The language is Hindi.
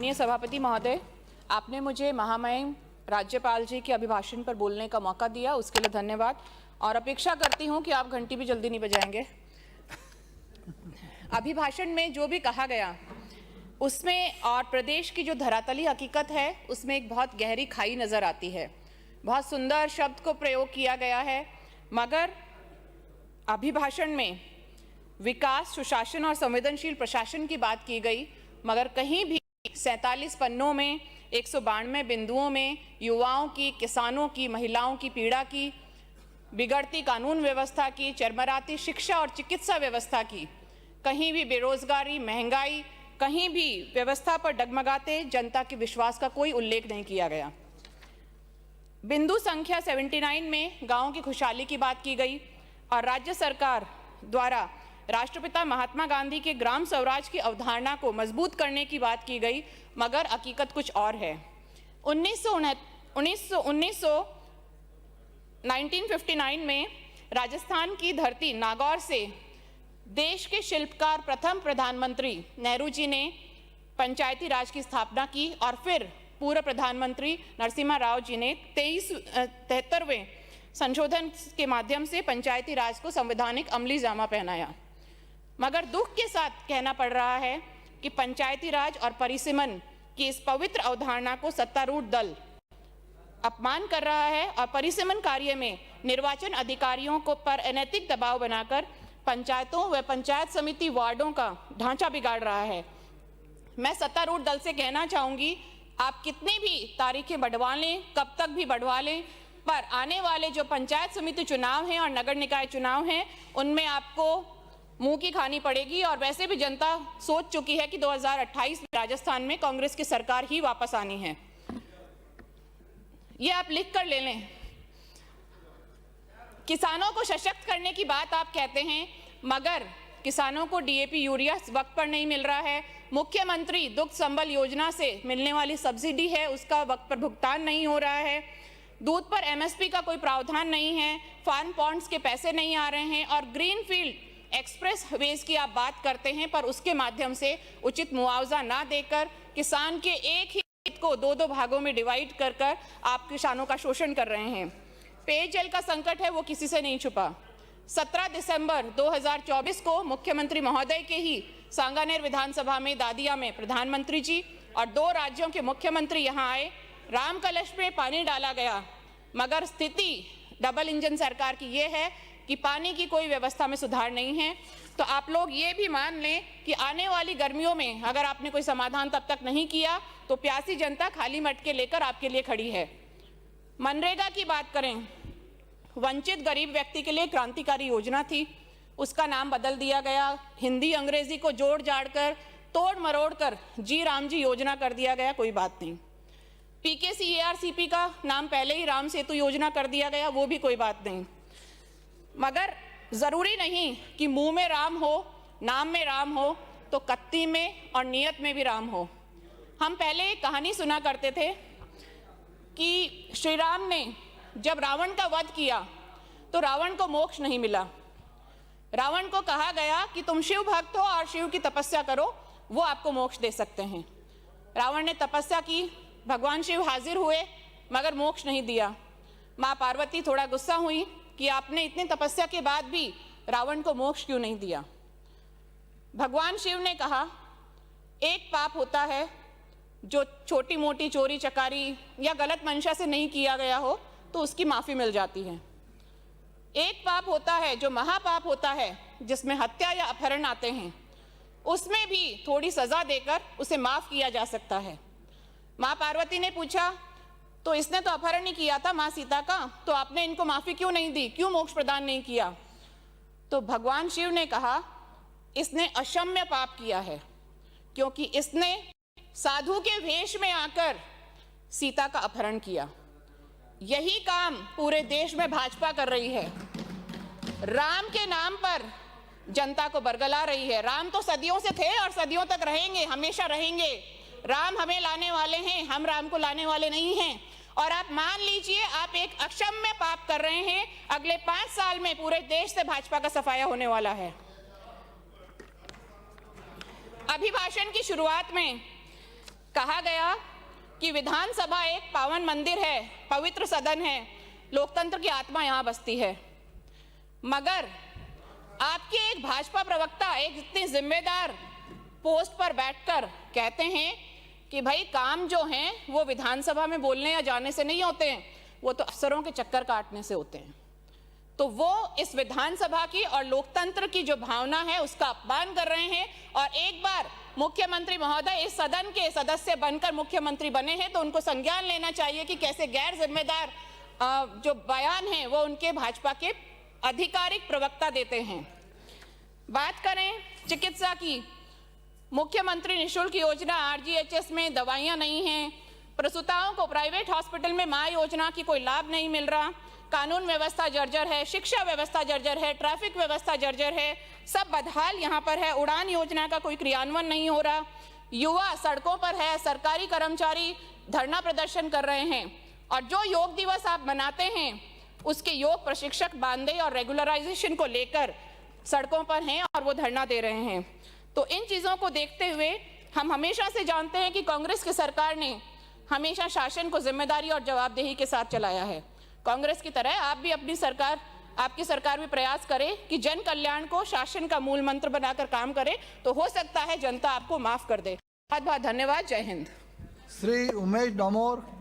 माननीय सभापति महोदय, आपने मुझे महामहिम राज्यपाल जी के अभिभाषण पर बोलने का मौका दिया, उसके लिए धन्यवाद। और अपेक्षा करती हूं कि आप घंटी भी जल्दी नहीं बजाएंगे। अभिभाषण में जो भी कहा गया उसमें और प्रदेश की जो धरातली हकीकत है उसमें एक बहुत गहरी खाई नजर आती है। बहुत सुंदर शब्द को प्रयोग किया गया है, मगर अभिभाषण में विकास, सुशासन और संवेदनशील प्रशासन की बात की गई, मगर कहीं भी 47 पन्नों में 192 बिंदुओं में युवाओं की, किसानों की, महिलाओं की पीड़ा की, बिगड़ती कानून व्यवस्था की, चरमराती शिक्षा और चिकित्सा व्यवस्था की, कहीं भी बेरोजगारी, महंगाई, कहीं भी व्यवस्था पर डगमगाते जनता के विश्वास का कोई उल्लेख नहीं किया गया। बिंदु संख्या 79 में गांवों की खुशहाली की बात की गई और राज्य सरकार द्वारा राष्ट्रपिता महात्मा गांधी के ग्राम स्वराज की अवधारणा को मजबूत करने की बात की गई, मगर हकीकत कुछ और है। 1959 में राजस्थान की धरती नागौर से देश के शिल्पकार प्रथम प्रधानमंत्री नेहरू जी ने पंचायती राज की स्थापना की और फिर पूर्व प्रधानमंत्री नरसिम्हा राव जी ने 73वें संशोधन के माध्यम से पंचायती राज को संवैधानिक अमली जामा पहनाया। मगर दुख के साथ कहना पड़ रहा है कि पंचायती राज और परिसीमन की इस पवित्र अवधारणा को सत्तारूढ़ दल अपमान कर रहा है और परिसीमन कार्य में निर्वाचन अधिकारियों को पर अनैतिक दबाव बनाकर पंचायतों व पंचायत समिति वार्डों का ढांचा बिगाड़ रहा है। मैं सत्तारूढ़ दल से कहना चाहूंगी, आप कितनी भी तारीखें बढ़वा लें, कब तक भी बढ़वा लें, पर आने वाले जो पंचायत समिति चुनाव हैं और नगर निकाय चुनाव हैं, उनमें आपको मुंह की खानी पड़ेगी। और वैसे भी जनता सोच चुकी है कि 2028 में राजस्थान में कांग्रेस की सरकार ही वापस आनी है। ये आप लिख कर ले लें। किसानों को सशक्त करने की बात आप कहते हैं, मगर किसानों को डीएपी यूरिया वक्त पर नहीं मिल रहा है। मुख्यमंत्री दुग्ध संबल योजना से मिलने वाली सब्सिडी है, उसका वक्त पर भुगतान नहीं हो रहा है। दूध पर एमएसपी का कोई प्रावधान नहीं है। फार्म पॉन्ड्स के पैसे नहीं आ रहे हैं और ग्रीनफील्ड एक्सप्रेस वेज की आप बात करते हैं, पर उसके माध्यम से उचित मुआवजा ना देकर किसान के एक ही खेत को दो भागों में डिवाइड कर कर आप किसानों का शोषण कर रहे हैं। पेयजल का संकट है, वो किसी से नहीं छुपा। 17 दिसंबर 2024 को मुख्यमंत्री महोदय के ही सांगानेर विधानसभा में दादिया में प्रधानमंत्री जी और 2 राज्यों के मुख्यमंत्री यहां आए। राम कलश में पानी डाला गया, मगर स्थिति डबल इंजन सरकार की ये है कि पानी की कोई व्यवस्था में सुधार नहीं है। तो आप लोग ये भी मान लें कि आने वाली गर्मियों में अगर आपने कोई समाधान तब तक नहीं किया तो प्यासी जनता खाली मटके लेकर आपके लिए खड़ी है। मनरेगा की बात करें, वंचित गरीब व्यक्ति के लिए क्रांतिकारी योजना थी, उसका नाम बदल दिया गया। हिंदी अंग्रेजी को जोड़ जाड़ कर, तोड़ मरोड़ कर जी राम जी योजना कर दिया गया, कोई बात नहीं। पीकेसीएआरसीपी का नाम पहले ही राम सेतु योजना कर दिया गया, वो भी कोई बात नहीं। मगर जरूरी नहीं कि मुंह में राम हो, नाम में राम हो, तो कत्ती में और नियत में भी राम हो। हम पहले एक कहानी सुना करते थे कि श्री राम ने जब रावण का वध किया तो रावण को मोक्ष नहीं मिला। रावण को कहा गया कि तुम शिव भक्त हो और शिव की तपस्या करो, वो आपको मोक्ष दे सकते हैं। रावण ने तपस्या की, भगवान शिव हाजिर हुए, मगर मोक्ष नहीं दिया। माँ पार्वती थोड़ा गुस्सा हुई कि आपने इतनी तपस्या के बाद भी रावण को मोक्ष क्यों नहीं दिया। भगवान शिव ने कहा, एक पाप होता है जो छोटी मोटी चोरी चकारी या गलत मंशा से नहीं किया गया हो तो उसकी माफी मिल जाती है। एक पाप होता है जो महापाप होता है, जिसमें हत्या या अपहरण आते हैं, उसमें भी थोड़ी सजा देकर उसे माफ किया जा सकता है। माँ पार्वती ने पूछा, तो इसने तो अपहरण नहीं किया था माँ सीता का, तो आपने इनको माफी क्यों नहीं दी, क्यों मोक्ष प्रदान नहीं किया? तो भगवान शिव ने कहा, इसने अक्षम्य पाप किया है, क्योंकि इसने साधु के वेश में आकर सीता का अपहरण किया। यही काम पूरे देश में भाजपा कर रही है। राम के नाम पर जनता को बरगला रही है। राम तो सदियों से थे और सदियों तक रहेंगे, हमेशा रहेंगे। राम हमें लाने वाले हैं, हम राम को लाने वाले नहीं हैं। और आप मान लीजिए, आप एक अक्षम्य पाप कर रहे हैं। अगले 5 साल में पूरे देश से भाजपा का सफाया होने वाला है। अभिभाषण की शुरुआत में कहा गया कि विधानसभा एक पावन मंदिर है, पवित्र सदन है, लोकतंत्र की आत्मा यहाँ बसती है। मगर आपके एक भाजपा प्रवक्ता एक इतनी जिम्मेदार पोस्ट पर बैठकर कहते हैं कि भाई काम जो हैं वो विधानसभा में बोलने या जाने से नहीं होते हैं, वो तो अफसरों के चक्कर काटने से होते हैं। तो वो इस विधानसभा की और लोकतंत्र की जो भावना है उसका अपमान कर रहे हैं। और एक बार मुख्यमंत्री महोदय इस सदन के सदस्य बनकर मुख्यमंत्री बने हैं तो उनको संज्ञान लेना चाहिए कि कैसे गैर जिम्मेदार जो बयान है वो उनके भाजपा के आधिकारिक प्रवक्ता देते हैं। बात करें चिकित्सा की, मुख्यमंत्री निःशुल्क योजना, आरजीएचएस में दवाइयां नहीं हैं, प्रसूताओं को प्राइवेट हॉस्पिटल में मां योजना की कोई लाभ नहीं मिल रहा, कानून व्यवस्था जर्जर है, शिक्षा व्यवस्था जर्जर है, ट्रैफिक व्यवस्था जर्जर है, सब बदहाल यहाँ पर है। उड़ान योजना का कोई क्रियान्वयन नहीं हो रहा, युवा सड़कों पर है, सरकारी कर्मचारी धरना प्रदर्शन कर रहे हैं। और जो योग दिवस आप मनाते हैं उसके योग प्रशिक्षक मानदेय और रेगुलराइजेशन को लेकर सड़कों पर हैं और वो धरना दे रहे हैं। तो इन चीज़ों को देखते हुए हम हमेशा से जानते हैं कि कांग्रेस की सरकार ने हमेशा शासन को जिम्मेदारी और जवाबदेही के साथ चलाया है। कांग्रेस की तरह आप भी आपकी सरकार भी प्रयास करे कि जन कल्याण को शासन का मूल मंत्र बनाकर काम करे, तो हो सकता है जनता आपको माफ कर दे। बहुत बहुत धन्यवाद। जय हिंद। श्री उमेश डामोर।